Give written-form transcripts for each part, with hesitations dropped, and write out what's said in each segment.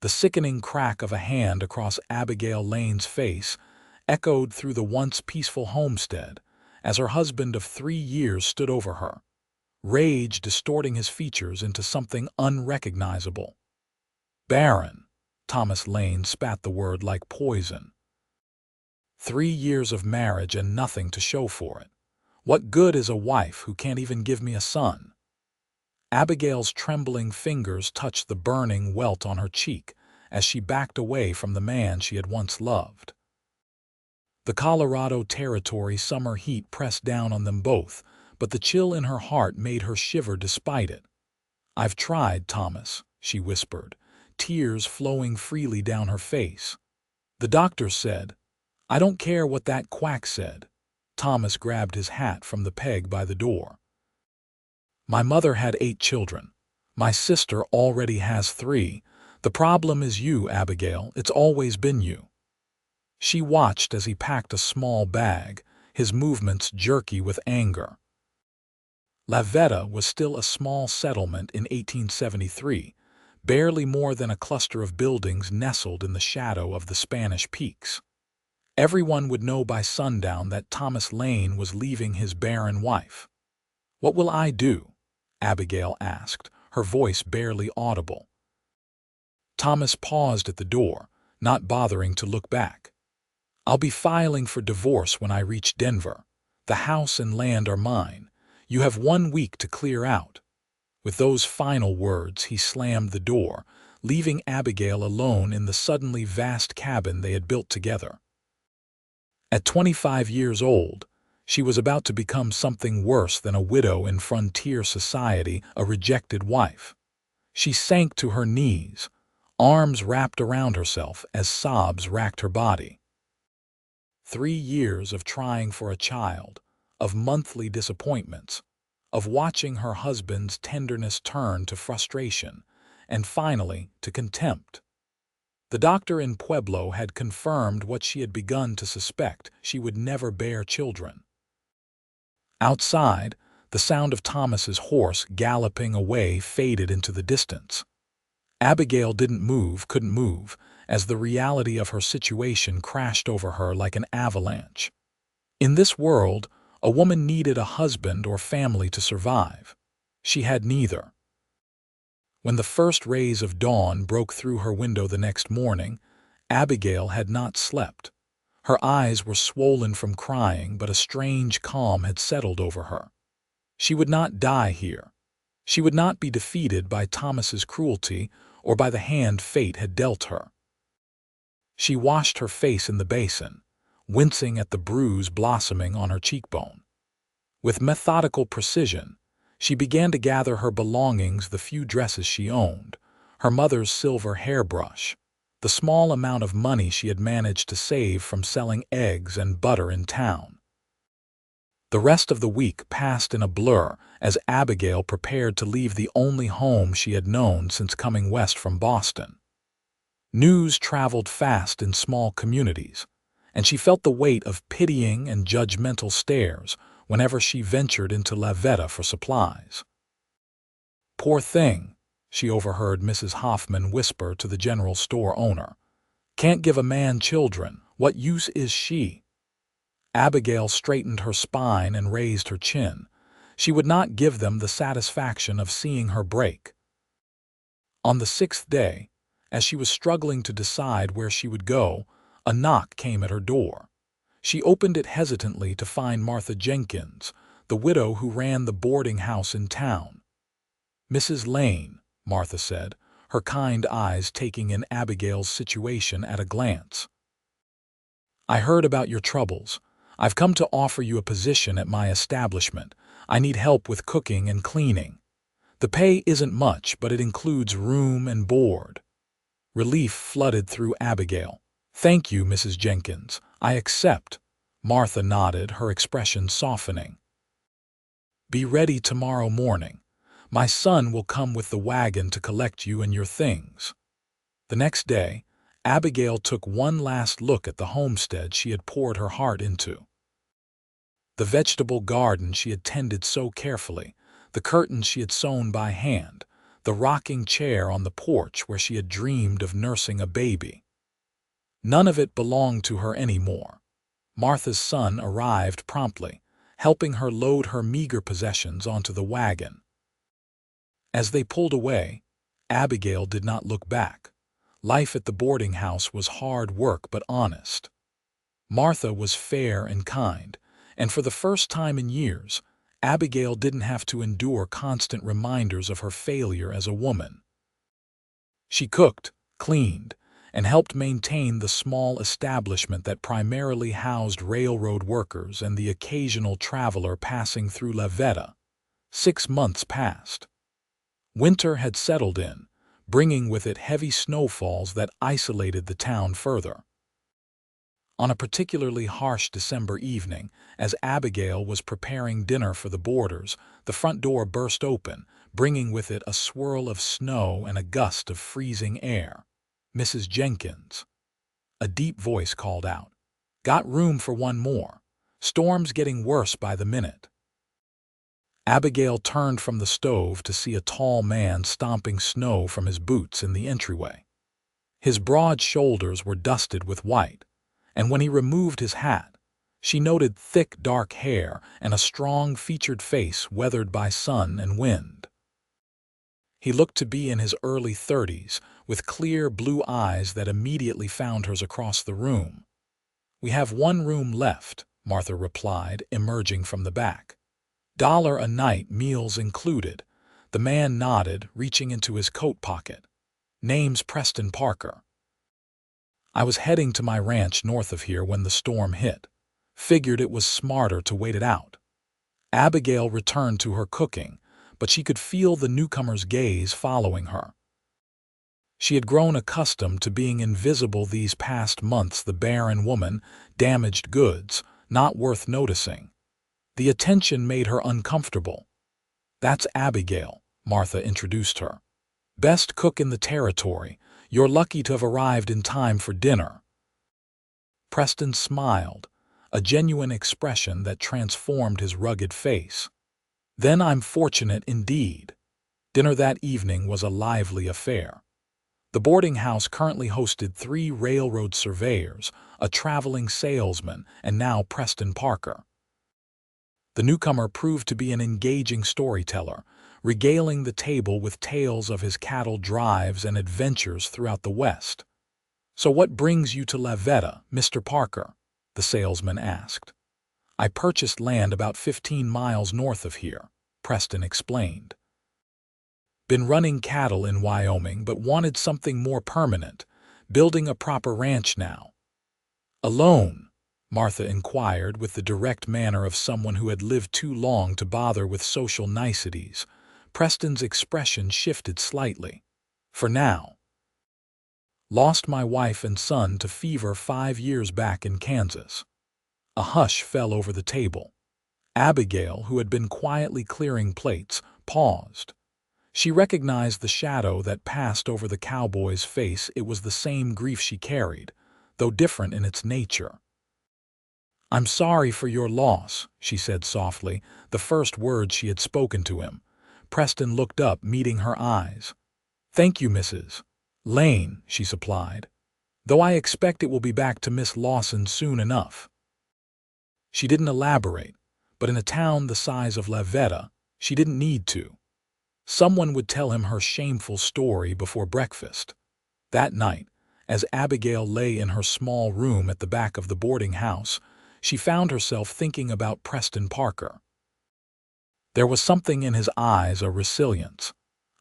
The sickening crack of a hand across Abigail Lane's face echoed through the once peaceful homestead as her husband of 3 years stood over her, rage distorting his features into something unrecognizable. Barren, Thomas Lane spat the word like poison. 3 years of marriage and nothing to show for it. What good is a wife who can't even give me a son? Abigail's trembling fingers touched the burning welt on her cheek as she backed away from the man she had once loved. The Colorado Territory summer heat pressed down on them both, but the chill in her heart made her shiver despite it. "I've tried, Thomas," she whispered, tears flowing freely down her face. "The doctor said—" "I don't care what that quack said." Thomas grabbed his hat from the peg by the door. "My mother had 8 children. My sister already has 3. The problem is you, Abigail. It's always been you." She watched as he packed a small bag, his movements jerky with anger. La Veta was still a small settlement in 1873, barely more than a cluster of buildings nestled in the shadow of the Spanish Peaks. Everyone would know by sundown that Thomas Lane was leaving his barren wife. "What will I do?" Abigail asked, her voice barely audible. Thomas paused at the door, not bothering to look back. "I'll be filing for divorce when I reach Denver. The house and land are mine. You have 1 week to clear out." With those final words, he slammed the door, leaving Abigail alone in the suddenly vast cabin they had built together. At 25 years old, she was about to become something worse than a widow in frontier society, a rejected wife. She sank to her knees, arms wrapped around herself as sobs racked her body. 3 years of trying for a child, of monthly disappointments, of watching her husband's tenderness turn to frustration, and finally to contempt. The doctor in Pueblo had confirmed what she had begun to suspect: she would never bear children. Outside, the sound of Thomas's horse galloping away faded into the distance. Abigail couldn't move, as the reality of her situation crashed over her like an avalanche. In this world, a woman needed a husband or family to survive. She had neither. When the first rays of dawn broke through her window the next morning, Abigail had not slept. Her eyes were swollen from crying, but a strange calm had settled over her. She would not die here. She would not be defeated by Thomas's cruelty or by the hand fate had dealt her. She washed her face in the basin, wincing at the bruise blossoming on her cheekbone. With methodical precision, she began to gather her belongings: the few dresses she owned, her mother's silver hairbrush, the small amount of money she had managed to save from selling eggs and butter in town. The rest of the week passed in a blur as Abigail prepared to leave the only home she had known since coming west from Boston. News traveled fast in small communities, and she felt the weight of pitying and judgmental stares whenever she ventured into La Veta for supplies. "Poor thing," she overheard Mrs. Hoffman whisper to the general store owner. "Can't give a man children. What use is she?" Abigail straightened her spine and raised her chin. She would not give them the satisfaction of seeing her break. On the 6th day, as she was struggling to decide where she would go, a knock came at her door. She opened it hesitantly to find Martha Jenkins, the widow who ran the boarding house in town. "Mrs. Lane," Martha said, her kind eyes taking in Abigail's situation at a glance. "I heard about your troubles. I've come to offer you a position at my establishment. I need help with cooking and cleaning. The pay isn't much, but it includes room and board." Relief flooded through Abigail. "Thank you, Mrs. Jenkins. I accept." Martha nodded, her expression softening. "Be ready tomorrow morning. My son will come with the wagon to collect you and your things." The next day, Abigail took one last look at the homestead she had poured her heart into. The vegetable garden she had tended so carefully, the curtains she had sewn by hand, the rocking chair on the porch where she had dreamed of nursing a baby. None of it belonged to her anymore. Martha's son arrived promptly, helping her load her meager possessions onto the wagon. As they pulled away, Abigail did not look back. Life at the boarding house was hard work but honest. Martha was fair and kind, and for the first time in years, Abigail didn't have to endure constant reminders of her failure as a woman. She cooked, cleaned, and helped maintain the small establishment that primarily housed railroad workers and the occasional traveler passing through La Veta. 6 months passed. Winter had settled in, bringing with it heavy snowfalls that isolated the town further. On a particularly harsh December evening, as Abigail was preparing dinner for the boarders, the front door burst open, bringing with it a swirl of snow and a gust of freezing air. "Mrs. Jenkins," a deep voice called out. "Got room for one more. Storm's getting worse by the minute." Abigail turned from the stove to see a tall man stomping snow from his boots in the entryway. His broad shoulders were dusted with white, and when he removed his hat, she noted thick dark hair and a strong-featured face weathered by sun and wind. He looked to be in his early 30s, with clear blue eyes that immediately found hers across the room. "We have one room left," Martha replied, emerging from the back. "$1 a night, meals included." The man nodded, reaching into his coat pocket. "Name's Preston Parker. I was heading to my ranch north of here when the storm hit. Figured it was smarter to wait it out." Abigail returned to her cooking, but she could feel the newcomer's gaze following her. She had grown accustomed to being invisible these past months, the barren woman, damaged goods, not worth noticing. The attention made her uncomfortable. "That's Abigail," Martha introduced her. "Best cook in the territory. You're lucky to have arrived in time for dinner." Preston smiled, a genuine expression that transformed his rugged face. "Then I'm fortunate indeed." Dinner that evening was a lively affair. The boarding house currently hosted 3 railroad surveyors, a traveling salesman, and now Preston Parker. The newcomer proved to be an engaging storyteller, regaling the table with tales of his cattle drives and adventures throughout the West. "So what brings you to La Veta, Mr. Parker?" the salesman asked. "I purchased land about 15 miles north of here," Preston explained. "Been running cattle in Wyoming but wanted something more permanent, building a proper ranch now." "Alone?" Martha inquired with the direct manner of someone who had lived too long to bother with social niceties. Preston's expression shifted slightly. "For now. Lost my wife and son to fever 5 years back in Kansas." A hush fell over the table. Abigail, who had been quietly clearing plates, paused. She recognized the shadow that passed over the cowboy's face. It was the same grief she carried, though different in its nature. "I'm sorry for your loss," she said softly, the first words she had spoken to him. Preston looked up, meeting her eyes. "Thank you, Mrs. Lane," she supplied, "though I expect it will be back to Miss Lawson soon enough." She didn't elaborate, but in a town the size of La Veta, she didn't need to. Someone would tell him her shameful story before breakfast. That night, as Abigail lay in her small room at the back of the boarding house, she found herself thinking about Preston Parker. There was something in his eyes, a resilience,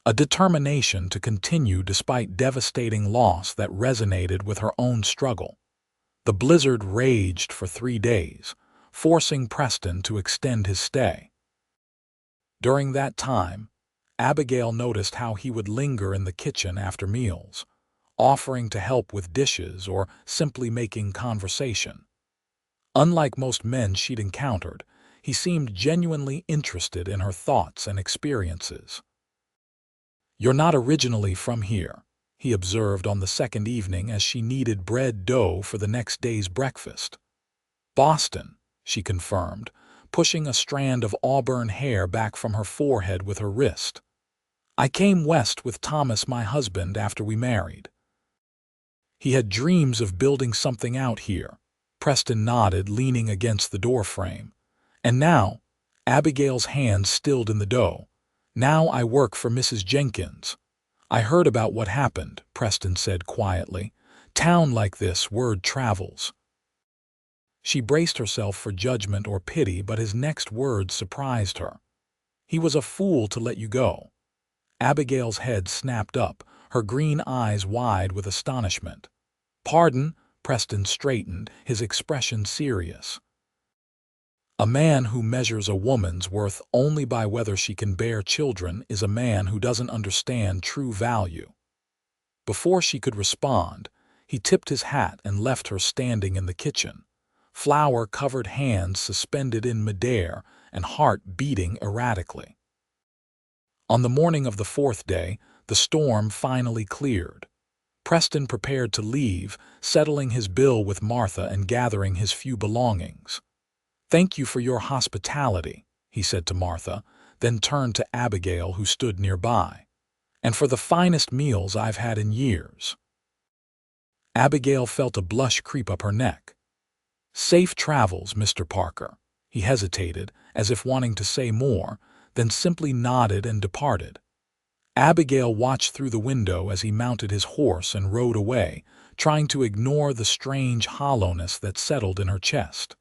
a determination to continue despite devastating loss that resonated with her own struggle. The blizzard raged for 3 days, forcing Preston to extend his stay. During that time, Abigail noticed how he would linger in the kitchen after meals, offering to help with dishes or simply making conversation. Unlike most men she'd encountered, he seemed genuinely interested in her thoughts and experiences. "You're not originally from here," he observed on the second evening as she kneaded bread dough for the next day's breakfast. "Boston," she confirmed, pushing a strand of auburn hair back from her forehead with her wrist. I came west with Thomas, my husband, after we married. He had dreams of building something out here. Preston nodded, leaning against the doorframe. And now, Abigail's hands stilled in the dough. Now I work for Mrs. Jenkins. I heard about what happened, Preston said quietly. Town like this, word travels. She braced herself for judgment or pity, but his next words surprised her. He was a fool to let you go. Abigail's head snapped up, her green eyes wide with astonishment. Pardon? Preston straightened, his expression serious. A man who measures a woman's worth only by whether she can bear children is a man who doesn't understand true value. Before she could respond, he tipped his hat and left her standing in the kitchen, flour-covered hands suspended in midair and heart beating erratically. On the morning of the fourth day, the storm finally cleared. Preston prepared to leave, settling his bill with Martha and gathering his few belongings. "Thank you for your hospitality," he said to Martha, then turned to Abigail, who stood nearby. "And for the finest meals I've had in years." Abigail felt a blush creep up her neck. "Safe travels, Mr. Parker." He hesitated, as if wanting to say more, then simply nodded and departed. Abigail watched through the window as he mounted his horse and rode away, trying to ignore the strange hollowness that settled in her chest.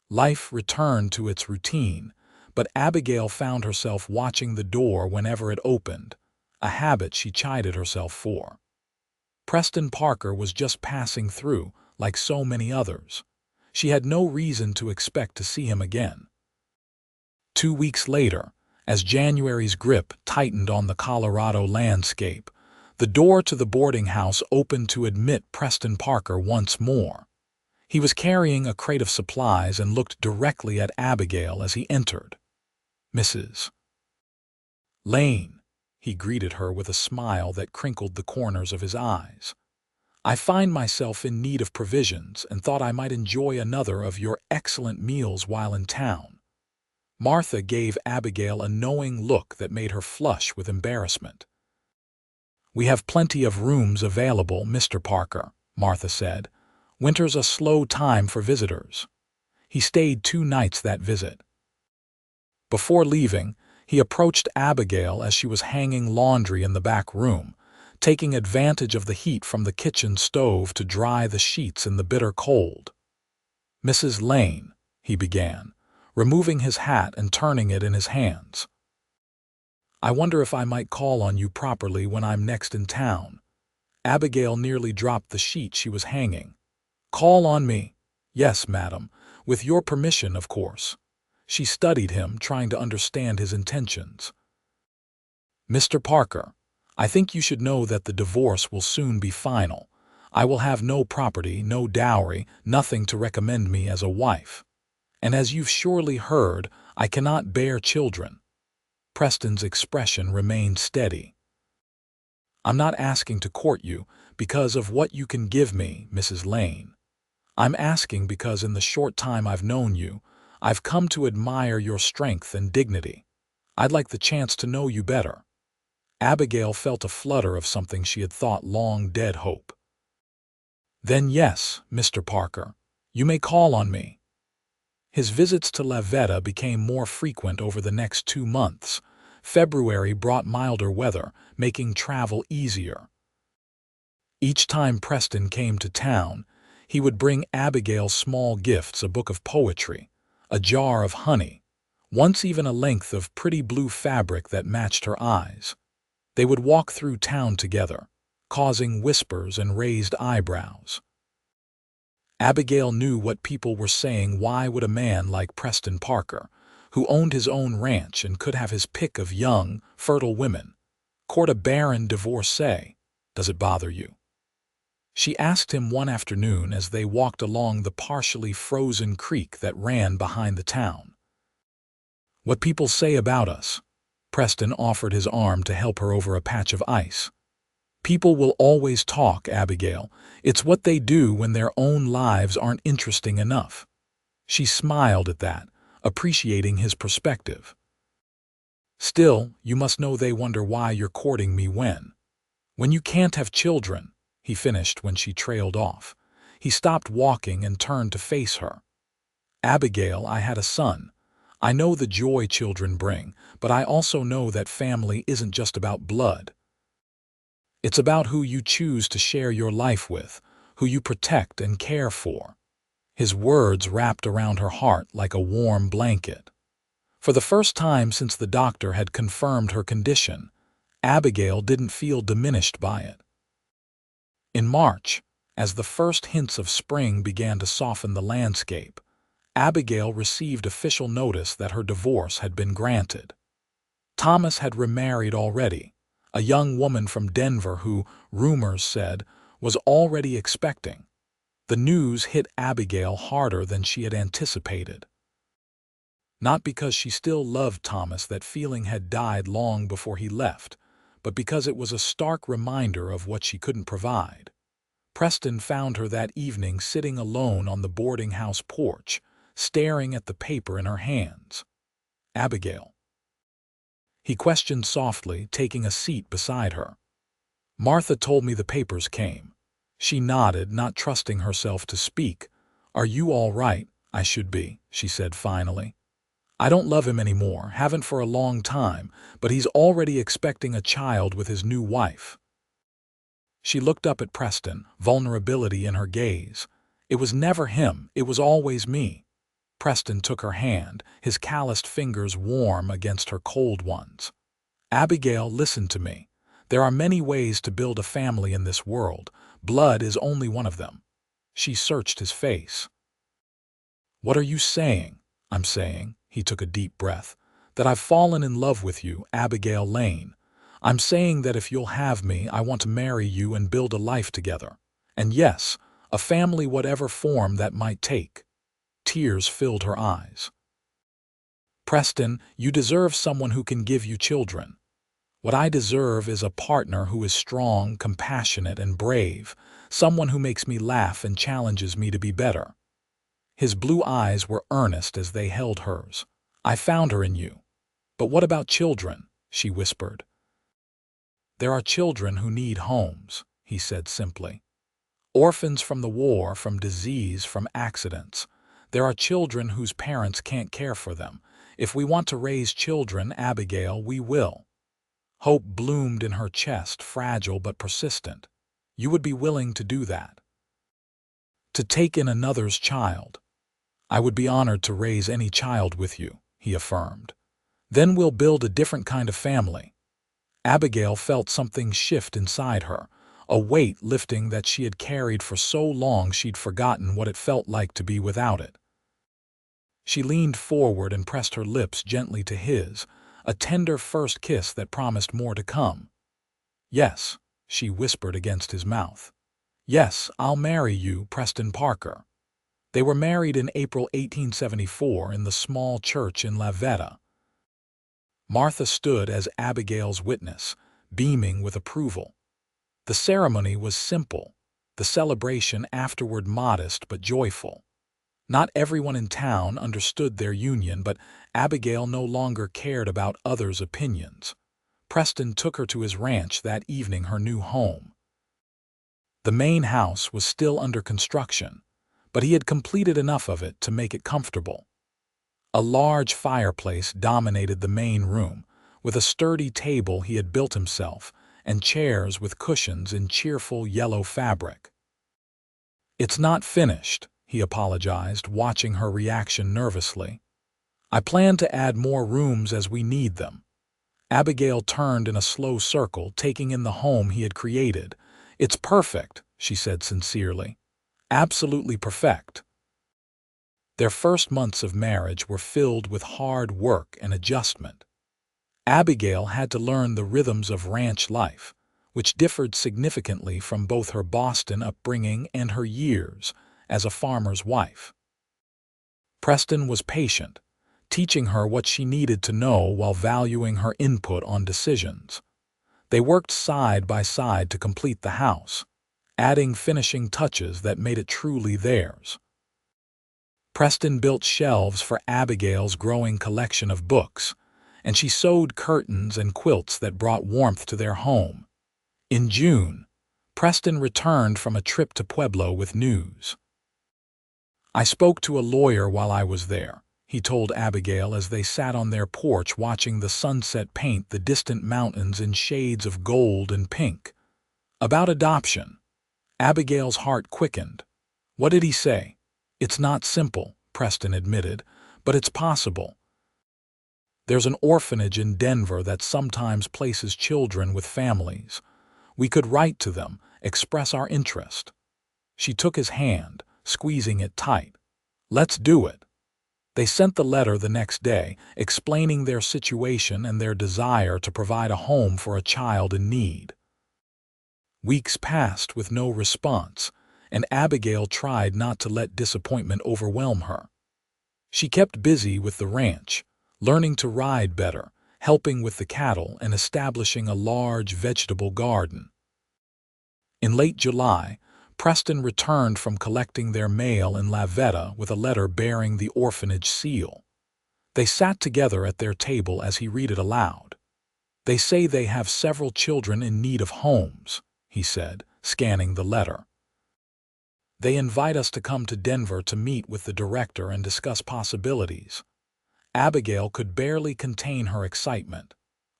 Life returned to its routine, but Abigail found herself watching the door whenever it opened, a habit she chided herself for. Preston Parker was just passing through, like so many others. She had no reason to expect to see him again. 2 weeks later, as January's grip tightened on the Colorado landscape, the door to the boarding house opened to admit Preston Parker once more. He was carrying a crate of supplies and looked directly at Abigail as he entered. "Mrs. Lane," he greeted her with a smile that crinkled the corners of his eyes. "I find myself in need of provisions and thought I might enjoy another of your excellent meals while in town." Martha gave Abigail a knowing look that made her flush with embarrassment. "We have plenty of rooms available, Mr. Parker," Martha said. "Winter's a slow time for visitors." He stayed 2 nights that visit. Before leaving, he approached Abigail as she was hanging laundry in the back room, taking advantage of the heat from the kitchen stove to dry the sheets in the bitter cold. "Mrs. Lane," he began, removing his hat and turning it in his hands. "I wonder if I might call on you properly when I'm next in town." Abigail nearly dropped the sheet she was hanging. "Call on me?" "Yes, madam. With your permission, of course." She studied him, trying to understand his intentions. "Mr. Parker, I think you should know that the divorce will soon be final. I will have no property, no dowry, nothing to recommend me as a wife. And as you've surely heard, I cannot bear children." Preston's expression remained steady. "I'm not asking to court you because of what you can give me, Mrs. Lane. I'm asking because in the short time I've known you, I've come to admire your strength and dignity. I'd like the chance to know you better." Abigail felt a flutter of something she had thought long dead hope. "Then yes, Mr. Parker, you may call on me." His visits to La Veta became more frequent over the next 2 months. February brought milder weather, making travel easier. Each time Preston came to town, he would bring Abigail small gifts, a book of poetry, a jar of honey, once even a length of pretty blue fabric that matched her eyes. They would walk through town together, causing whispers and raised eyebrows. Abigail knew what people were saying. Why would a man like Preston Parker, who owned his own ranch and could have his pick of young, fertile women, court a barren divorcee? "Does it bother you?" she asked him one afternoon as they walked along the partially frozen creek that ran behind the town. "What people say about us." Preston offered his arm to help her over a patch of ice. "People will always talk, Abigail. It's what they do when their own lives aren't interesting enough." She smiled at that, appreciating his perspective. Still, you must know they wonder why you're courting me when you can't have children," he finished when she trailed off. He stopped walking and turned to face her. "Abigail, I had a son. I know the joy children bring, but I also know that family isn't just about blood. It's about who you choose to share your life with, who you protect and care for." His words wrapped around her heart like a warm blanket. For the first time since the doctor had confirmed her condition, Abigail didn't feel diminished by it. In March, as the first hints of spring began to soften the landscape, Abigail received official notice that her divorce had been granted. Thomas had remarried already, a young woman from Denver who, rumors said, was already expecting. The news hit Abigail harder than she had anticipated. Not because she still loved Thomas, that feeling had died long before he left, but because it was a stark reminder of what she couldn't provide. Preston found her that evening sitting alone on the boarding house porch, staring at the paper in her hands. "Abigail?" he questioned softly, taking a seat beside her. "Martha told me the papers came." She nodded, not trusting herself to speak. "Are you all right?" "I should be," she said finally. "I don't love him anymore, haven't for a long time, but he's already expecting a child with his new wife." She looked up at Preston, vulnerability in her gaze. "It was never him, it was always me." Preston took her hand, his calloused fingers warm against her cold ones. "Abigail, listen to me. There are many ways to build a family in this world. Blood is only one of them." She searched his face. "What are you saying?" "I'm saying," he took a deep breath, "that I've fallen in love with you, Abigail Lane. I'm saying that if you'll have me, I want to marry you and build a life together. And yes, a family, whatever form that might take." Tears filled her eyes. "Preston, you deserve someone who can give you children. What I deserve is a partner who is strong, compassionate, and brave, someone who makes me laugh and challenges me to be better." His blue eyes were earnest as they held hers. "I found her in you. But what about children?" she whispered. "There are children who need homes," he said simply. "Orphans from the war, from disease, from accidents. There are children whose parents can't care for them. If we want to raise children, Abigail, we will." Hope bloomed in her chest, fragile but persistent. "You would be willing to do that? To take in another's child?" "I would be honored to raise any child with you," he affirmed. "Then we'll build a different kind of family." Abigail felt something shift inside her, a weight lifting that she had carried for so long she'd forgotten what it felt like to be without it. She leaned forward and pressed her lips gently to his, a tender first kiss that promised more to come. "Yes," she whispered against his mouth. "Yes, I'll marry you, Preston Parker." They were married in April 1874 in the small church in Lavetta. Martha stood as Abigail's witness, beaming with approval. The ceremony was simple, the celebration afterward modest but joyful. Not everyone in town understood their union, but Abigail no longer cared about others' opinions. Preston took her to his ranch that evening, her new home. The main house was still under construction, but he had completed enough of it to make it comfortable. A large fireplace dominated the main room, with a sturdy table he had built himself, and chairs with cushions in cheerful yellow fabric. "It's not finished," he apologized, watching her reaction nervously. "I plan to add more rooms as we need them." Abigail turned in a slow circle, taking in the home he had created. "It's perfect," she said sincerely. "Absolutely perfect." Their first months of marriage were filled with hard work and adjustment. Abigail had to learn the rhythms of ranch life, which differed significantly from both her Boston upbringing and her years as a farmer's wife. Preston was patient, teaching her what she needed to know while valuing her input on decisions. They worked side by side to complete the house, adding finishing touches that made it truly theirs. Preston built shelves for Abigail's growing collection of books, and she sewed curtains and quilts that brought warmth to their home. In June, Preston returned from a trip to Pueblo with news. "I spoke to a lawyer while I was there," he told Abigail as they sat on their porch watching the sunset paint the distant mountains in shades of gold and pink. "About adoption." Abigail's heart quickened. "What did he say?" "It's not simple," Preston admitted, "but it's possible. There's an orphanage in Denver that sometimes places children with families. We could write to them, express our interest." She took his hand, squeezing it tight. "Let's do it." They sent the letter the next day, explaining their situation and their desire to provide a home for a child in need. Weeks passed with no response, and Abigail tried not to let disappointment overwhelm her. She kept busy with the ranch, learning to ride better, helping with the cattle, and establishing a large vegetable garden. In late July, Preston returned from collecting their mail in La Veta with a letter bearing the orphanage seal. They sat together at their table as he read it aloud. "They say they have several children in need of homes," he said, scanning the letter. "They invite us to come to Denver to meet with the director and discuss possibilities." Abigail could barely contain her excitement.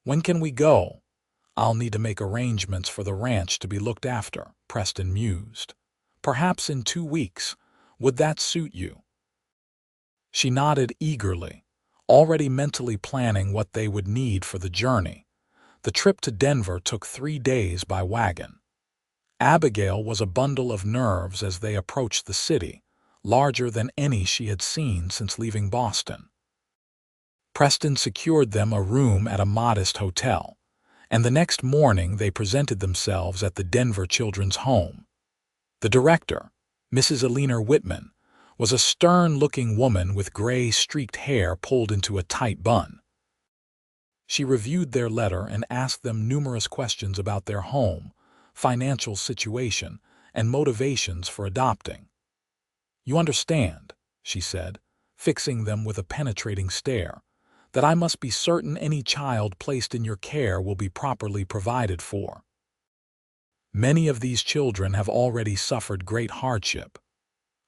"When can we go?" "I'll need to make arrangements for the ranch to be looked after," Preston mused. "Perhaps in 2 weeks. Would that suit you?" She nodded eagerly, already mentally planning what they would need for the journey. The trip to Denver took 3 days by wagon. Abigail was a bundle of nerves as they approached the city, larger than any she had seen since leaving Boston. Preston secured them a room at a modest hotel, and the next morning they presented themselves at the Denver Children's Home. The director, Mrs. Alina Whitman, was a stern-looking woman with gray-streaked hair pulled into a tight bun. She reviewed their letter and asked them numerous questions about their home, financial situation, and motivations for adopting. "You understand," she said, fixing them with a penetrating stare, "that I must be certain any child placed in your care will be properly provided for. Many of these children have already suffered great hardship."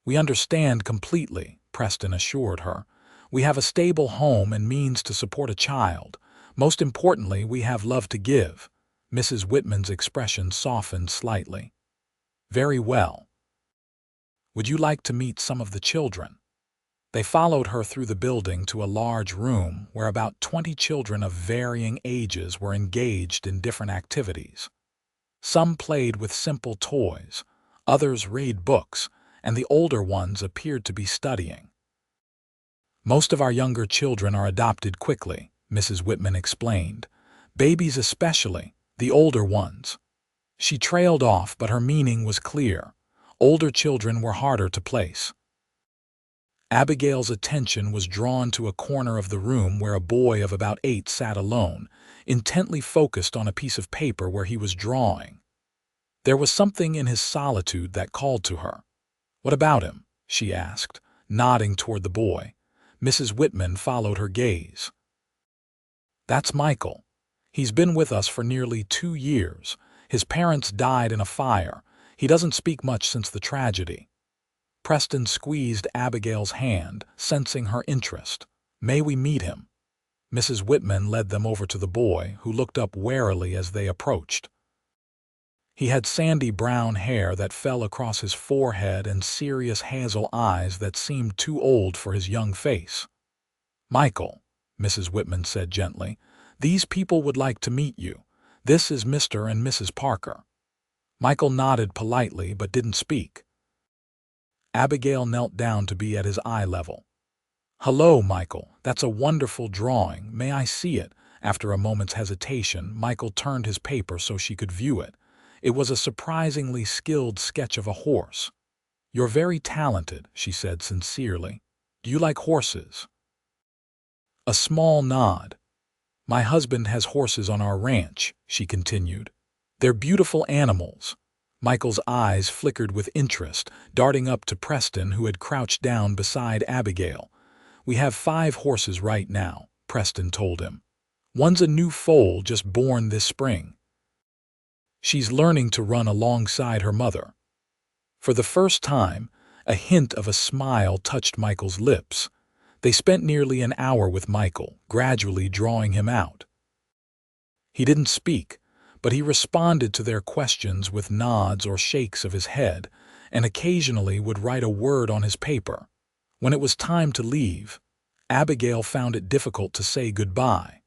"We understand completely," Preston assured her. "We have a stable home and means to support a child. Most importantly, we have love to give." Mrs. Whitman's expression softened slightly. "Very well. Would you like to meet some of the children?" They followed her through the building to a large room where about 20 children of varying ages were engaged in different activities. Some played with simple toys, others read books, and the older ones appeared to be studying. "Most of our younger children are adopted quickly," Mrs. Whitman explained. "Babies especially, the older ones." She trailed off, but her meaning was clear. Older children were harder to place. Abigail's attention was drawn to a corner of the room where a boy of about 8 sat alone, intently focused on a piece of paper where he was drawing. There was something in his solitude that called to her. "What about him?" she asked, nodding toward the boy. Mrs. Whitman followed her gaze. "That's Michael. He's been with us for nearly 2 years. His parents died in a fire. He doesn't speak much since the tragedy." Preston squeezed Abigail's hand, sensing her interest. "May we meet him?" Mrs. Whitman led them over to the boy, who looked up warily as they approached. He had sandy brown hair that fell across his forehead and serious hazel eyes that seemed too old for his young face. "Michael," Mrs. Whitman said gently, "these people would like to meet you. This is Mr. and Mrs. Parker." Michael nodded politely but didn't speak. Abigail knelt down to be at his eye level. "Hello, Michael. That's a wonderful drawing. May I see it?" After a moment's hesitation, Michael turned his paper so she could view it. It was a surprisingly skilled sketch of a horse. "You're very talented," she said sincerely. "Do you like horses?" A small nod. "My husband has horses on our ranch," she continued. "They're beautiful animals." Michael's eyes flickered with interest, darting up to Preston, who had crouched down beside Abigail. "We have 5 horses right now," Preston told him. One's a new foal just born this spring. She's learning to run alongside her mother. For the first time, a hint of a smile touched Michael's lips. They spent nearly an hour with Michael, gradually drawing him out. He didn't speak, but he responded to their questions with nods or shakes of his head, and occasionally would write a word on his paper. When it was time to leave, Abigail found it difficult to say goodbye.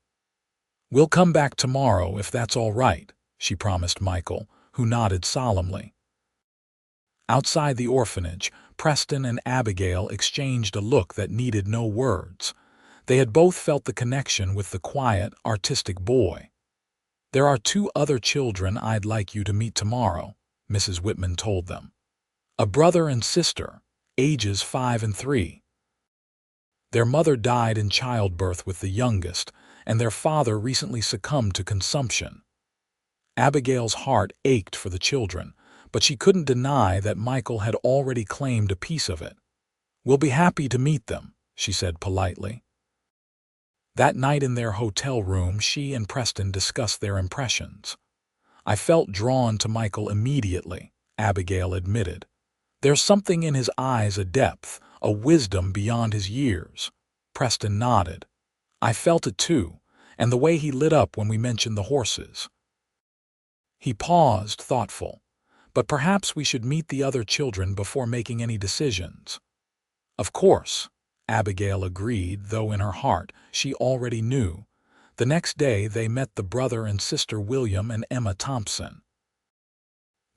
"We'll come back tomorrow if that's all right," she promised Michael, who nodded solemnly. Outside the orphanage, Preston and Abigail exchanged a look that needed no words. They had both felt the connection with the quiet, artistic boy. "There are 2 other children I'd like you to meet tomorrow," Mrs. Whitman told them. "A brother and sister, ages 5 and 3. Their mother died in childbirth with the youngest, and their father recently succumbed to consumption." Abigail's heart ached for the children, but she couldn't deny that Michael had already claimed a piece of it. "We'll be happy to meet them," she said politely. That night in their hotel room, she and Preston discussed their impressions. "I felt drawn to Michael immediately," Abigail admitted. "There's something in his eyes, a depth, a wisdom beyond his years." Preston nodded. "I felt it too, and the way he lit up when we mentioned the horses." He paused, thoughtful. "But perhaps we should meet the other children before making any decisions." "Of course," Abigail agreed, though in her heart she already knew. The next day they met the brother and sister William and Emma Thompson.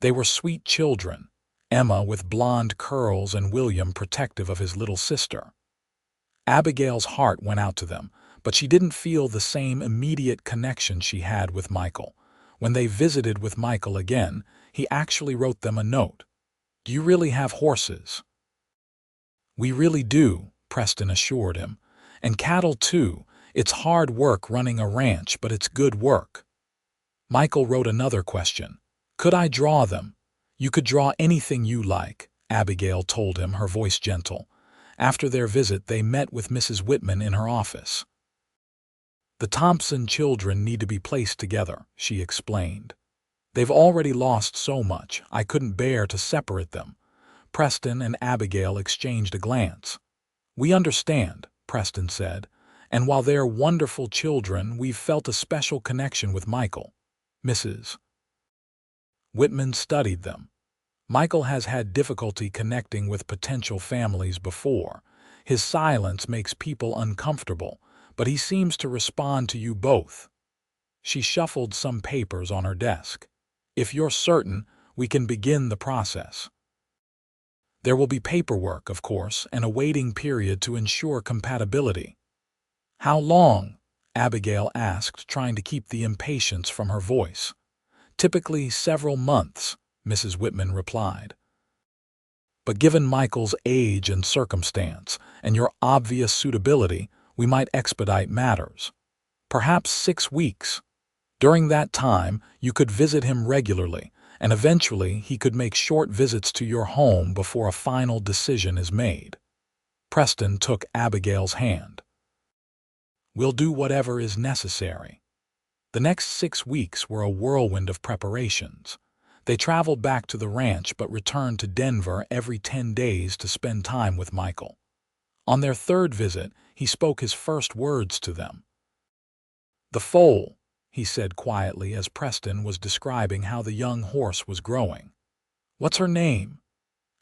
They were sweet children, Emma with blonde curls and William protective of his little sister. Abigail's heart went out to them, but she didn't feel the same immediate connection she had with Michael. When they visited with Michael again, he actually wrote them a note. "Do you really have horses?" "We really do," Preston assured him. "And cattle too. It's hard work running a ranch, but it's good work." Michael wrote another question. "Could I draw them?" "You could draw anything you like," Abigail told him, her voice gentle. After their visit, they met with Mrs. Whitman in her office. "The Thompson children need to be placed together," she explained. "They've already lost so much, I couldn't bear to separate them." Preston and Abigail exchanged a glance. "We understand," Preston said, "and while they're wonderful children, we've felt a special connection with Michael." Mrs. Whitman studied them. "Michael has had difficulty connecting with potential families before. His silence makes people uncomfortable, but he seems to respond to you both." She shuffled some papers on her desk. "If you're certain, we can begin the process. There will be paperwork, of course, and a waiting period to ensure compatibility." "How long?" Abigail asked, trying to keep the impatience from her voice. "Typically several months," Mrs. Whitman replied. "But given Michael's age and circumstance, and your obvious suitability, we might expedite matters. Perhaps 6 weeks. During that time, you could visit him regularly, and eventually he could make short visits to your home before a final decision is made." Preston took Abigail's hand. "We'll do whatever is necessary." The next 6 weeks were a whirlwind of preparations. They traveled back to the ranch but returned to Denver every 10 days to spend time with Michael. On their 3rd visit, he spoke his first words to them. "The foal," he said quietly as Preston was describing how the young horse was growing. "What's her name?"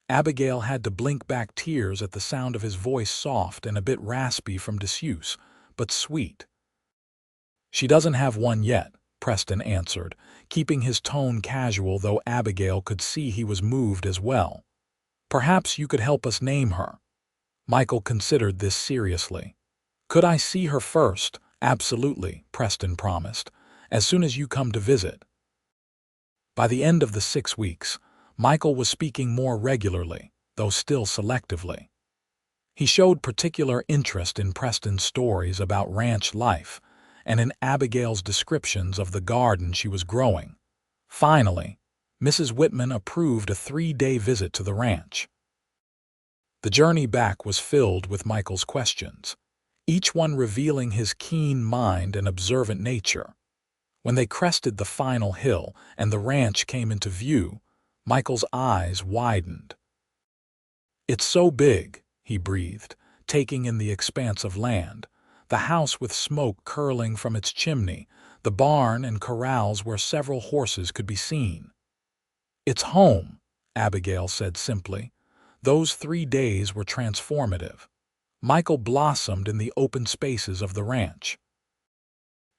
Abigail had to blink back tears at the sound of his voice, soft and a bit raspy from disuse, but sweet. "She doesn't have one yet," Preston answered, keeping his tone casual, though Abigail could see he was moved as well. "Perhaps you could help us name her." Michael considered this seriously. "Could I see her first?" "Absolutely," Preston promised, "as soon as you come to visit." By the end of the 6 weeks, Michael was speaking more regularly, though still selectively. He showed particular interest in Preston's stories about ranch life and in Abigail's descriptions of the garden she was growing. Finally, Mrs. Whitman approved a 3-day visit to the ranch. The journey back was filled with Michael's questions. each one revealing his keen mind and observant nature. When they crested the final hill and the ranch came into view, Michael's eyes widened. "It's so big," he breathed, taking in the expanse of land, the house with smoke curling from its chimney, the barn and corrals where several horses could be seen. "It's home," Abigail said simply. Those 3 days were transformative. Michael blossomed in the open spaces of the ranch.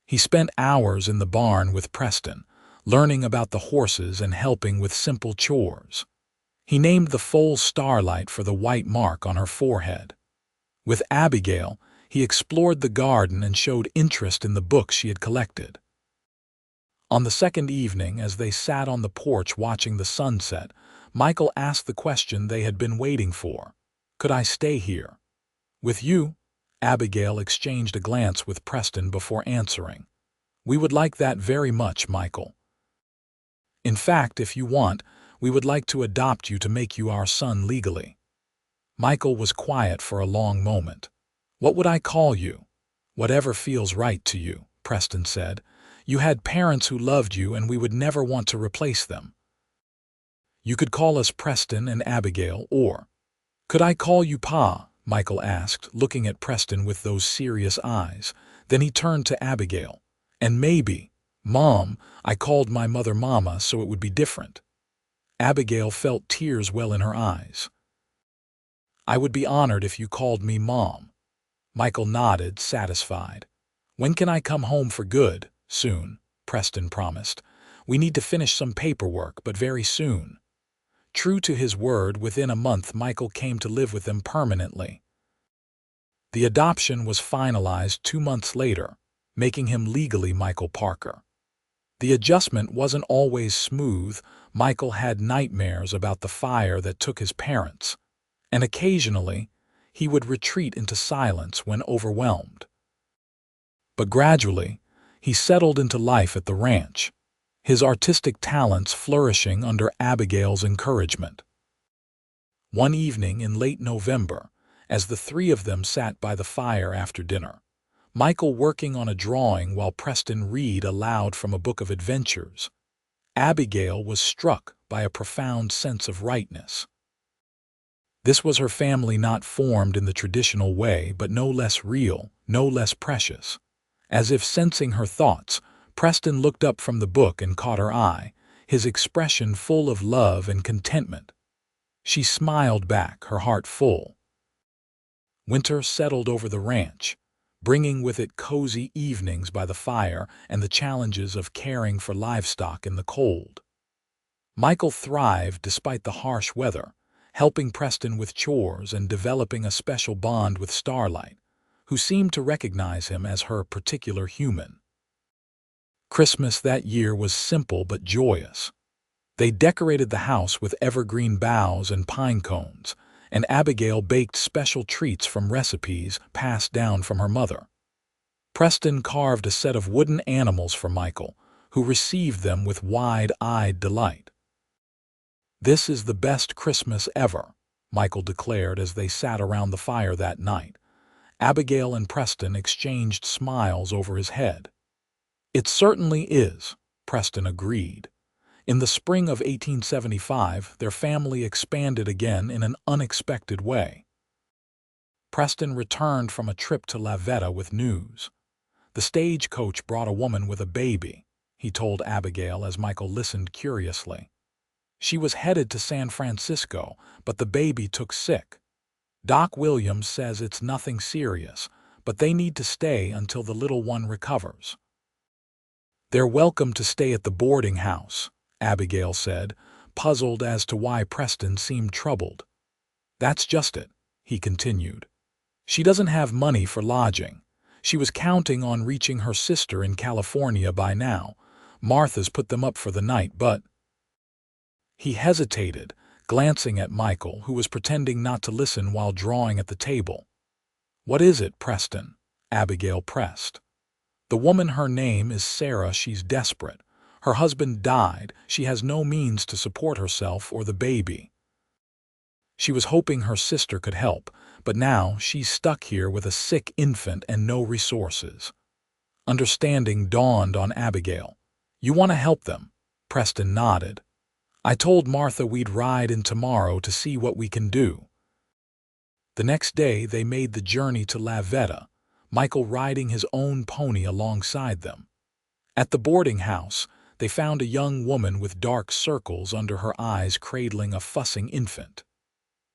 He spent hours in the barn with Preston, learning about the horses and helping with simple chores. He named the foal Starlight for the white mark on her forehead. With Abigail, he explored the garden and showed interest in the books she had collected. On the second evening, as they sat on the porch watching the sunset, Michael asked the question they had been waiting for. "Could I stay here?" "With you?" Abigail exchanged a glance with Preston before answering. "We would like that very much, Michael. In fact, if you want, we would like to adopt you to make you our son legally." Michael was quiet for a long moment. "What would I call you?" "Whatever feels right to you," Preston said. "You had parents who loved you and we would never want to replace them." "You could call us Preston and Abigail, or—" "Could I call you Pa?" Michael asked, looking at Preston with those serious eyes. Then he turned to Abigail. "And maybe, Mom, I called my mother Mama so it would be different." Abigail felt tears well in her eyes. "I would be honored if you called me Mom." Michael nodded, satisfied. "When can I come home for good?" "Soon," Preston promised. "We need to finish some paperwork, but very soon." True to his word, within a month Michael came to live with them permanently. The adoption was finalized 2 months later, making him legally Michael Parker. The adjustment wasn't always smooth. Michael had nightmares about the fire that took his parents, and occasionally he would retreat into silence when overwhelmed. But gradually, he settled into life at the ranch, his artistic talents flourishing under Abigail's encouragement. One evening in late November, as the 3 of them sat by the fire after dinner, Michael working on a drawing while Preston read aloud from a book of adventures, Abigail was struck by a profound sense of rightness. This was her family, not formed in the traditional way, but no less real, no less precious. As if sensing her thoughts, Preston looked up from the book and caught her eye, his expression full of love and contentment. She smiled back, her heart full. Winter settled over the ranch, bringing with it cozy evenings by the fire and the challenges of caring for livestock in the cold. Michael thrived despite the harsh weather, helping Preston with chores and developing a special bond with Starlight, who seemed to recognize him as her particular human. Christmas that year was simple but joyous. They decorated the house with evergreen boughs and pine cones, and Abigail baked special treats from recipes passed down from her mother. Preston carved a set of wooden animals for Michael, who received them with wide-eyed delight. "This is the best Christmas ever," Michael declared as they sat around the fire that night. Abigail and Preston exchanged smiles over his head. "It certainly is," Preston agreed. In the spring of 1875, their family expanded again in an unexpected way. Preston returned from a trip to La Veta with news. "The stagecoach brought a woman with a baby," he told Abigail as Michael listened curiously. "She was headed to San Francisco, but the baby took sick. Doc Williams says it's nothing serious, but they need to stay until the little one recovers." "They're welcome to stay at the boarding house," Abigail said, puzzled as to why Preston seemed troubled. "That's just it," he continued. "She doesn't have money for lodging. She was counting on reaching her sister in California by now. Martha's put them up for the night, but—" He hesitated, glancing at Michael, who was pretending not to listen while drawing at the table. "What is it, Preston?" Abigail pressed. "The woman, her name is Sarah. She's desperate. Her husband died. She has no means to support herself or the baby." She was hoping her sister could help, but now she's stuck here with a sick infant and no resources. Understanding dawned on Abigail. "You want to help them?" Preston nodded. "I told Martha we'd ride in tomorrow to see what we can do." The next day they made the journey to La Veta, Michael riding his own pony alongside them. At the boarding house, they found a young woman with dark circles under her eyes cradling a fussing infant.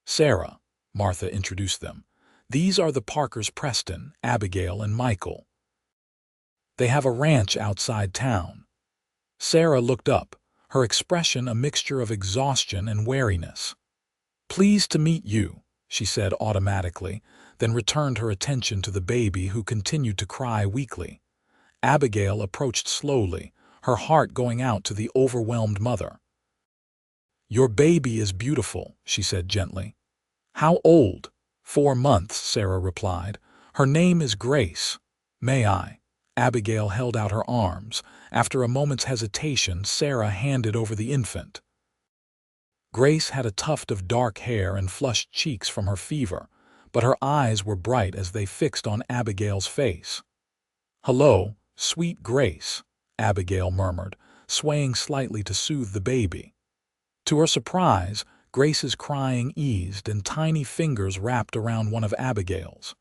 "Sarah," Martha introduced them. "These are the Parkers Preston, Abigail, and Michael. They have a ranch outside town." Sarah looked up, her expression a mixture of exhaustion and wariness. "Pleased to meet you," she said automatically, then returned her attention to the baby who continued to cry weakly. Abigail approached slowly, her heart going out to the overwhelmed mother. "Your baby is beautiful," she said gently. "How old?" "4 months," Sarah replied. "Her name is Grace. May I?" Abigail held out her arms. After a moment's hesitation, Sarah handed over the infant. Grace had a tuft of dark hair and flushed cheeks from her fever, but her eyes were bright as they fixed on Abigail's face. "Hello, sweet Grace," Abigail murmured, swaying slightly to soothe the baby. To her surprise, Grace's crying eased and tiny fingers wrapped around one of Abigail's.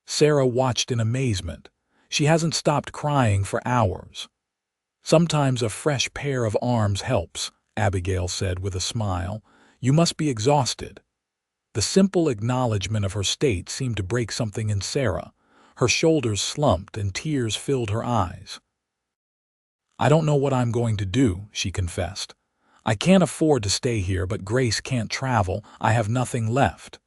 Sarah watched in amazement. She hasn't stopped crying for hours. "Sometimes a fresh pair of arms helps," Abigail said with a smile. "You must be exhausted." The simple acknowledgement of her state seemed to break something in Sarah. Her shoulders slumped and tears filled her eyes. "I don't know what I'm going to do," she confessed. "I can't afford to stay here, but Grace can't travel. I have nothing left."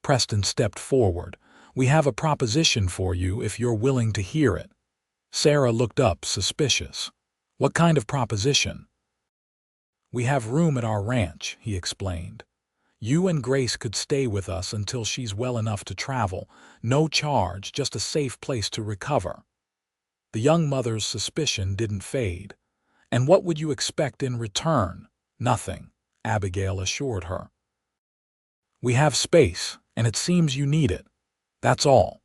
Preston stepped forward. "We have a proposition for you if you're willing to hear it." Sarah looked up, suspicious. "What kind of proposition?" "We have room at our ranch," he explained. "You and Grace could stay with us until she's well enough to travel. No charge, just a safe place to recover." The young mother's suspicion didn't fade. "And what would you expect in return?" "Nothing," Abigail assured her. "We have space, and it seems you need it. That's all."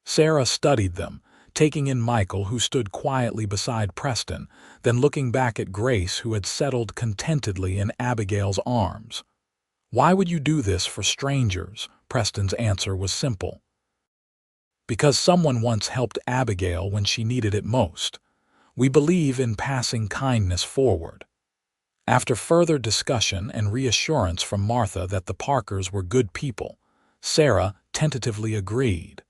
Sarah studied them, taking in Michael, who stood quietly beside Preston, then looking back at Grace, who had settled contentedly in Abigail's arms. "Why would you do this for strangers?" Preston's answer was simple. "Because someone once helped Abigail when she needed it most. We believe in passing kindness forward." After further discussion and reassurance from Martha that the Parkers were good people, Sarah tentatively agreed.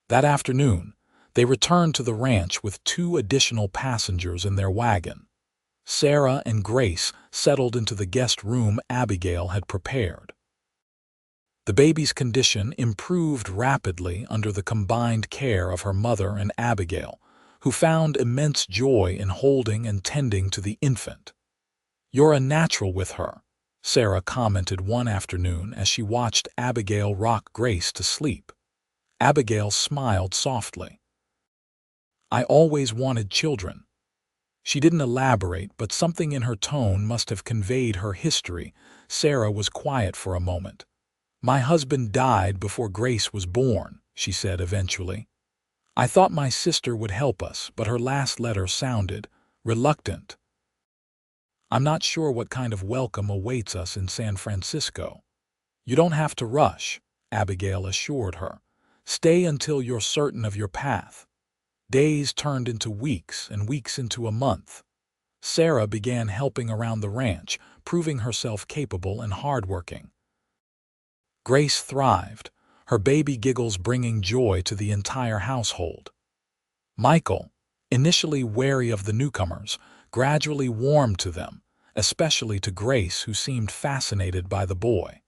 That afternoon, they returned to the ranch with 2 additional passengers in their wagon. Sarah and Grace settled into the guest room Abigail had prepared. The baby's condition improved rapidly under the combined care of her mother and Abigail, who found immense joy in holding and tending to the infant. "You're a natural with her," Sarah commented one afternoon as she watched Abigail rock Grace to sleep. Abigail smiled softly. "I always wanted children." She didn't elaborate, but something in her tone must have conveyed her history. Sarah was quiet for a moment. "My husband died before Grace was born," she said eventually. "I thought my sister would help us, but her last letter sounded reluctant. I'm not sure what kind of welcome awaits us in San Francisco." "You don't have to rush," Abigail assured her. "Stay until you're certain of your path." Days turned into weeks and weeks into a month. Sarah began helping around the ranch, proving herself capable and hardworking. Grace thrived, her baby giggles bringing joy to the entire household. Michael, initially wary of the newcomers, gradually warmed to them, especially to Grace, who seemed fascinated by the boy.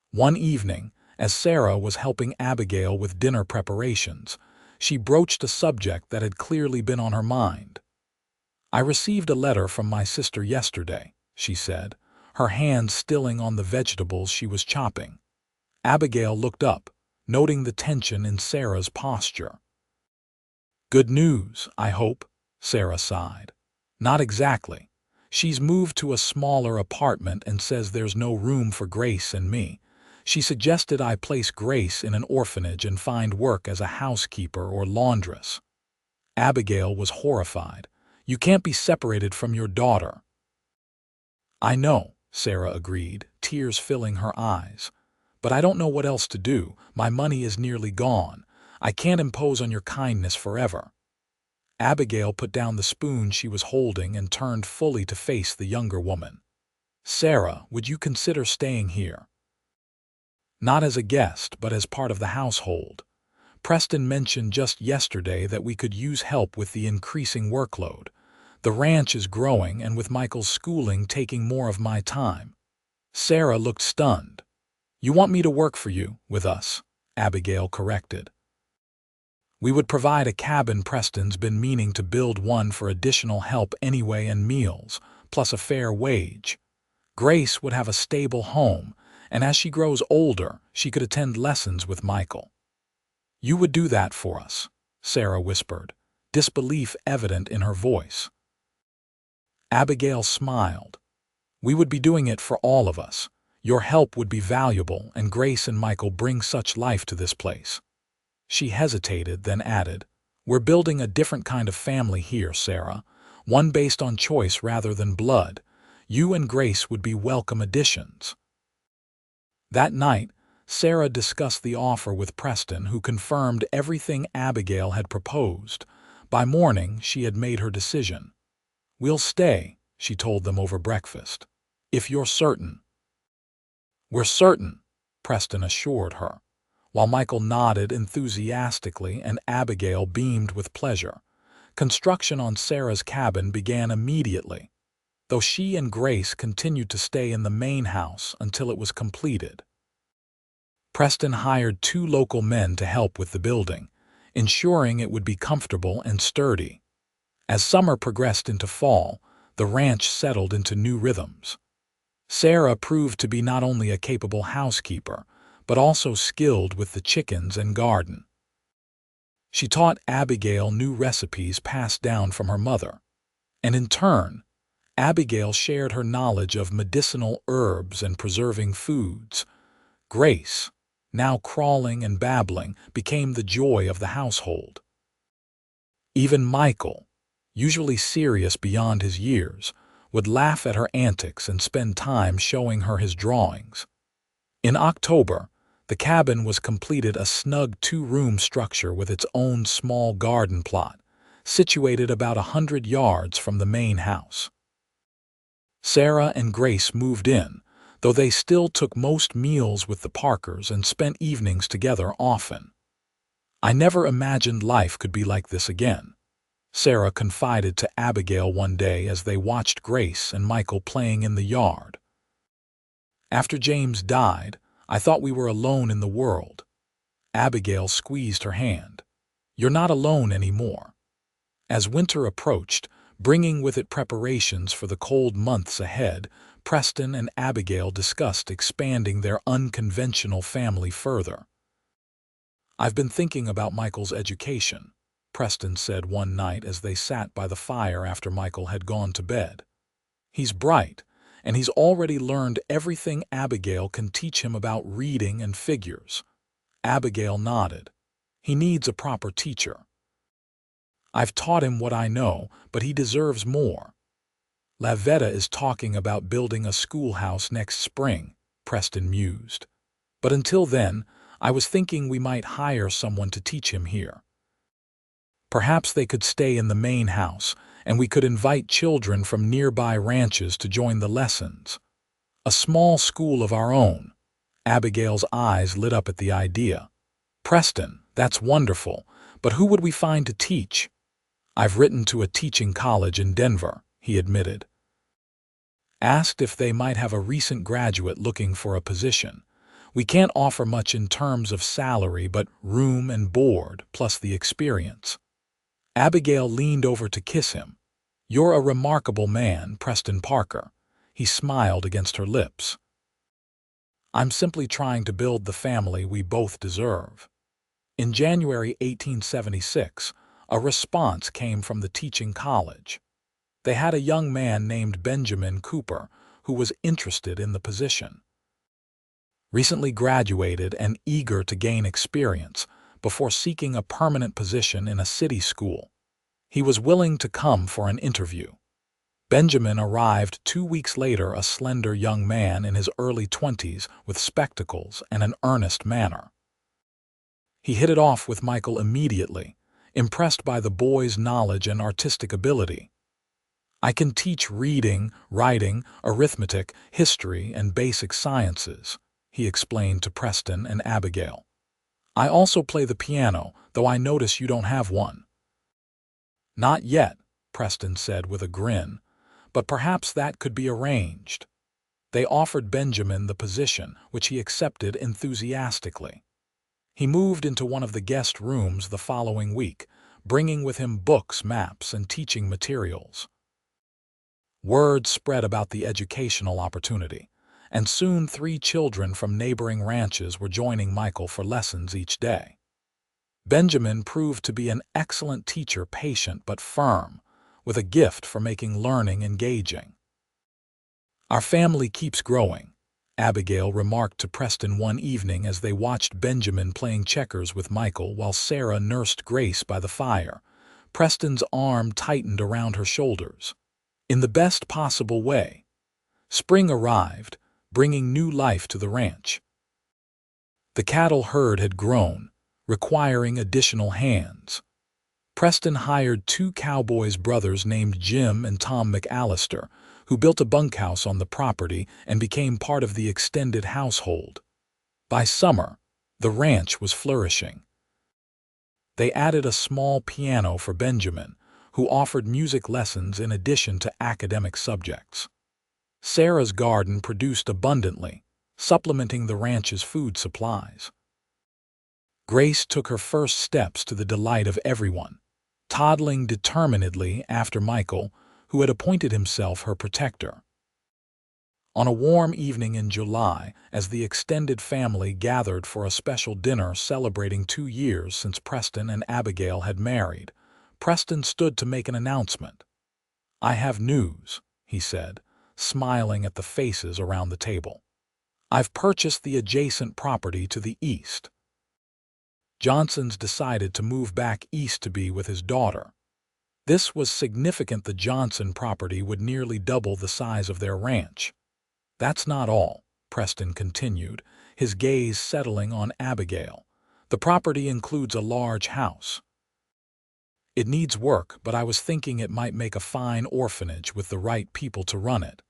One evening, as Sarah was helping Abigail with dinner preparations, she broached a subject that had clearly been on her mind. "I received a letter from my sister yesterday," she said, her hand stilling on the vegetables she was chopping. Abigail looked up, noting the tension in Sarah's posture. "Good news, I hope," Sarah sighed. "Not exactly. She's moved to a smaller apartment and says there's no room for Grace and me. She suggested I place Grace in an orphanage and find work as a housekeeper or laundress. Abigail was horrified. You can't be separated from your daughter. I know, Sarah agreed, tears filling her eyes. But I don't know what else to do. My money is nearly gone. I can't impose on your kindness forever. Abigail put down the spoon she was holding and turned fully to face the younger woman. Sarah, would you consider staying here? Not as a guest, but as part of the household. Preston mentioned just yesterday that we could use help with the increasing workload. The ranch is growing, and with Michael's schooling taking more of my time. Sarah looked stunned. You want me to work for you, with us? Abigail corrected. We would provide a cabin. Preston's been meaning to build one for additional help anyway, and meals, plus a fair wage. Grace would have a stable home, and as she grows older, she could attend lessons with Michael. You would do that for us, Sarah whispered, disbelief evident in her voice. Abigail smiled. We would be doing it for all of us. Your help would be valuable, and Grace and Michael bring such life to this place. She hesitated, then added, We're building a different kind of family here, Sarah, one based on choice rather than blood. You and Grace would be welcome additions. That night, Sarah discussed the offer with Preston, who confirmed everything Abigail had proposed. By morning, she had made her decision. We'll stay, she told them over breakfast, if you're certain. We're certain, Preston assured her, while Michael nodded enthusiastically and Abigail beamed with pleasure. Construction on Sarah's cabin began immediately, though she and Grace continued to stay in the main house until it was completed. Preston hired 2 local men to help with the building, ensuring it would be comfortable and sturdy. As summer progressed into fall, the ranch settled into new rhythms. Sarah proved to be not only a capable housekeeper, but also skilled with the chickens and garden. She taught Abigail new recipes passed down from her mother, and in turn, Abigail shared her knowledge of medicinal herbs and preserving foods. Grace, now crawling and babbling, became the joy of the household. Even Michael, usually serious beyond his years, would laugh at her antics and spend time showing her his drawings. In October, the cabin was completed, a snug 2-room structure with its own small garden plot, situated about 100 yards from the main house. Sarah and Grace moved in, though they still took most meals with the Parkers and spent evenings together often. I never imagined life could be like this again, Sarah confided to Abigail one day as they watched Grace and Michael playing in the yard. After James died, I thought we were alone in the world. Abigail squeezed her hand. You're not alone anymore. As winter approached, bringing with it preparations for the cold months ahead, Preston and Abigail discussed expanding their unconventional family further. I've been thinking about Michael's education, Preston said one night as they sat by the fire after Michael had gone to bed. He's bright, and he's already learned everything Abigail can teach him about reading and figures. Abigail nodded. He needs a proper teacher. I've taught him what I know, but he deserves more. Lavetta is talking about building a schoolhouse next spring, Preston mused. But until then, I was thinking we might hire someone to teach him here. Perhaps they could stay in the main house, and we could invite children from nearby ranches to join the lessons. A small school of our own. Abigail's eyes lit up at the idea. Preston, that's wonderful, but who would we find to teach? I've written to a teaching college in Denver, he admitted. Asked if they might have a recent graduate looking for a position. We can't offer much in terms of salary, but room and board, plus the experience. Abigail leaned over to kiss him. You're a remarkable man, Preston Parker. He smiled against her lips. I'm simply trying to build the family we both deserve. In January 1876, a response came from the teaching college. They had a young man named Benjamin Cooper who was interested in the position. Recently graduated and eager to gain experience before seeking a permanent position in a city school. He was willing to come for an interview. Benjamin arrived 2 weeks later, a slender young man in his early 20s with spectacles and an earnest manner. He hit it off with Michael immediately, impressed by the boy's knowledge and artistic ability. "I can teach reading, writing, arithmetic, history, and basic sciences," he explained to Preston and Abigail. "I also play the piano, though I notice you don't have one." "Not yet," Preston said with a grin, "but perhaps that could be arranged." They offered Benjamin the position, which he accepted enthusiastically. He moved into one of the guest rooms the following week, bringing with him books, maps, and teaching materials. Word spread about the educational opportunity, and soon 3 children from neighboring ranches were joining Michael for lessons each day. Benjamin proved to be an excellent teacher, patient but firm, with a gift for making learning engaging. "Our family keeps growing," Abigail remarked to Preston one evening as they watched Benjamin playing checkers with Michael while Sarah nursed Grace by the fire. Preston's arm tightened around her shoulders. "In the best possible way." Spring arrived, bringing new life to the ranch. The cattle herd had grown, requiring additional hands. Preston hired 2 Cowboys brothers named Jim and Tom McAllister, who built a bunkhouse on the property and became part of the extended household. By summer, the ranch was flourishing. They added a small piano for Benjamin, who offered music lessons in addition to academic subjects. Sarah's garden produced abundantly, supplementing the ranch's food supplies. Grace took her first steps to the delight of everyone, toddling determinedly after Michael, who had appointed himself her protector. On a warm evening in July, as the extended family gathered for a special dinner celebrating 2 years since Preston and Abigail had married, Preston stood to make an announcement. "I have news," he said, smiling at the faces around the table. "I've purchased the adjacent property to the east." Johnson's decided to move back east to be with his daughter. This was significant. The Johnson property would nearly double the size of their ranch. "That's not all," Preston continued, his gaze settling on Abigail. "The property includes a large house. It needs work, but I was thinking it might make a fine orphanage with the right people to run it."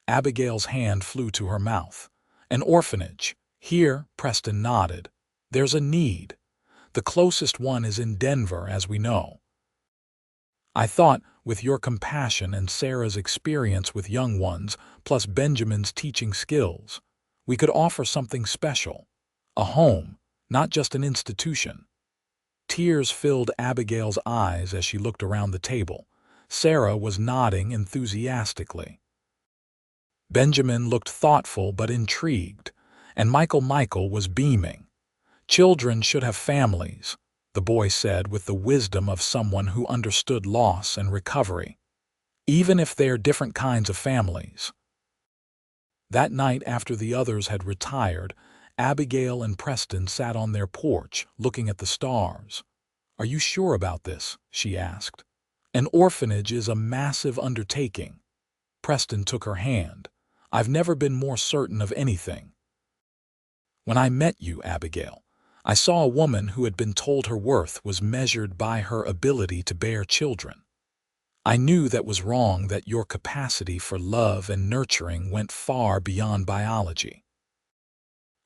Abigail's hand flew to her mouth. "An orphanage? Here?" Preston nodded. "There's a need. The closest one is in Denver, as we know. I thought, with your compassion and Sarah's experience with young ones, plus Benjamin's teaching skills, we could offer something special. A home, not just an institution." Tears filled Abigail's eyes as she looked around the table. Sarah was nodding enthusiastically. Benjamin looked thoughtful but intrigued, and Michael was beaming. "Children should have families," the boy said with the wisdom of someone who understood loss and recovery, "even if they're different kinds of families." That night, after the others had retired, Abigail and Preston sat on their porch, looking at the stars. "Are you sure about this?" she asked. "An orphanage is a massive undertaking." Preston took her hand. "I've never been more certain of anything. When I met you, Abigail, I saw a woman who had been told her worth was measured by her ability to bear children. I knew that was wrong, that your capacity for love and nurturing went far beyond biology.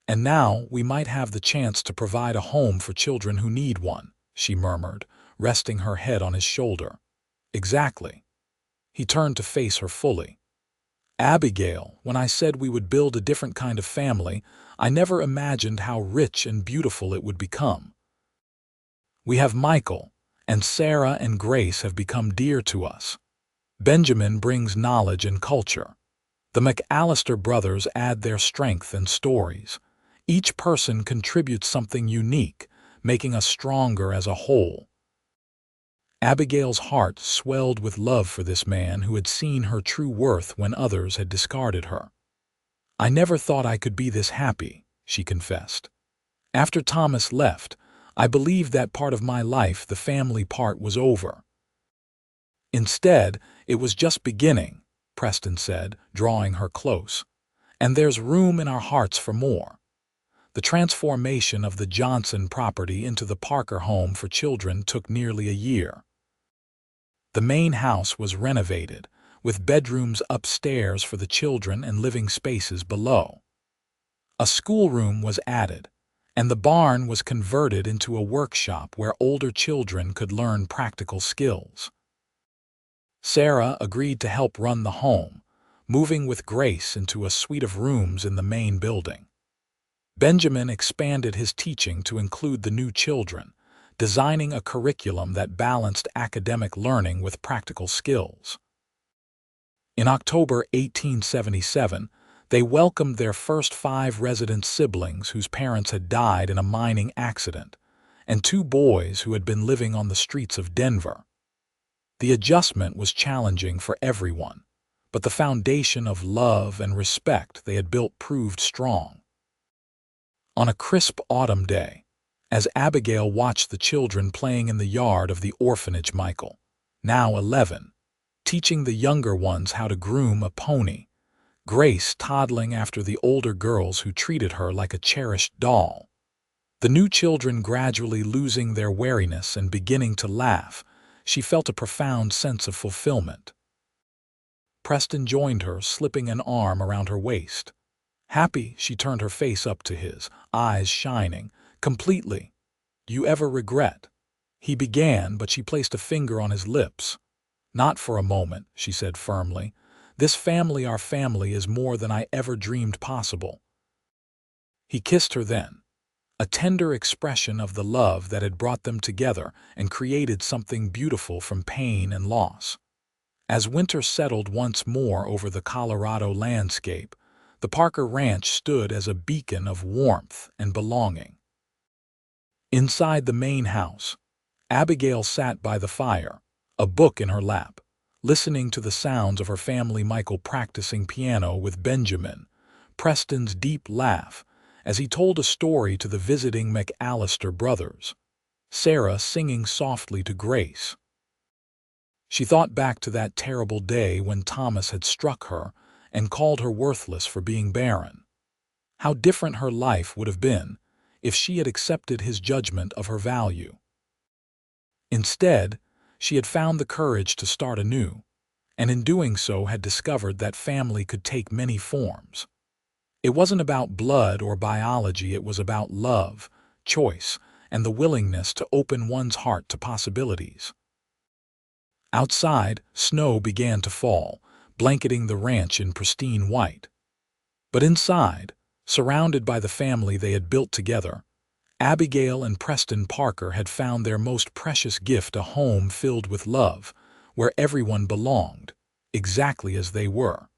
And now we might have the chance to provide a home for children who need one," she murmured, resting her head on his shoulder. "Exactly." He turned to face her fully. "Abigail, when I said we would build a different kind of family, I never imagined how rich and beautiful it would become. We have Michael, and Sarah and Grace have become dear to us. Benjamin brings knowledge and culture. The McAllister brothers add their strength and stories. Each person contributes something unique, making us stronger as a whole." Abigail's heart swelled with love for this man who had seen her true worth when others had discarded her. "I never thought I could be this happy," she confessed. "After Thomas left, I believed that part of my life, the family part, was over. Instead, it was just beginning," Preston said, drawing her close. "And there's room in our hearts for more." The transformation of the Johnson property into the Parker home for children took nearly a year. The main house was renovated, with bedrooms upstairs for the children and living spaces below. A schoolroom was added, and the barn was converted into a workshop where older children could learn practical skills. Sarah agreed to help run the home, moving with Grace into a suite of rooms in the main building. Benjamin expanded his teaching to include the new children, designing a curriculum that balanced academic learning with practical skills. In October 1877, they welcomed their first 5 resident siblings whose parents had died in a mining accident, and 2 boys who had been living on the streets of Denver. The adjustment was challenging for everyone, but the foundation of love and respect they had built proved strong. On a crisp autumn day, as Abigail watched the children playing in the yard of the orphanage, Michael, now 11, teaching the younger ones how to groom a pony, Grace toddling after the older girls who treated her like a cherished doll, the new children gradually losing their wariness and beginning to laugh, she felt a profound sense of fulfillment. Preston joined her, slipping an arm around her waist. Happy, she turned her face up to his, eyes shining. "Completely. You ever regret?" He began, but she placed a finger on his lips. "Not for a moment," she said firmly. "This family, our family, is more than I ever dreamed possible." He kissed her then, a tender expression of the love that had brought them together and created something beautiful from pain and loss. As winter settled once more over the Colorado landscape, the Parker Ranch stood as a beacon of warmth and belonging. Inside the main house, Abigail sat by the fire, a book in her lap, listening to the sounds of her family, Michael practicing piano with Benjamin, Preston's deep laugh as he told a story to the visiting McAllister brothers, Sarah singing softly to Grace. She thought back to that terrible day when Thomas had struck her and called her worthless for being barren. How different her life would have been if she had accepted his judgment of her value. Instead, she had found the courage to start anew, and in doing so had discovered that family could take many forms. It wasn't about blood or biology, it was about love, choice, and the willingness to open one's heart to possibilities. Outside, snow began to fall, blanketing the ranch in pristine white. But inside, surrounded by the family they had built together, Abigail and Preston Parker had found their most precious gift, a home filled with love, where everyone belonged, exactly as they were.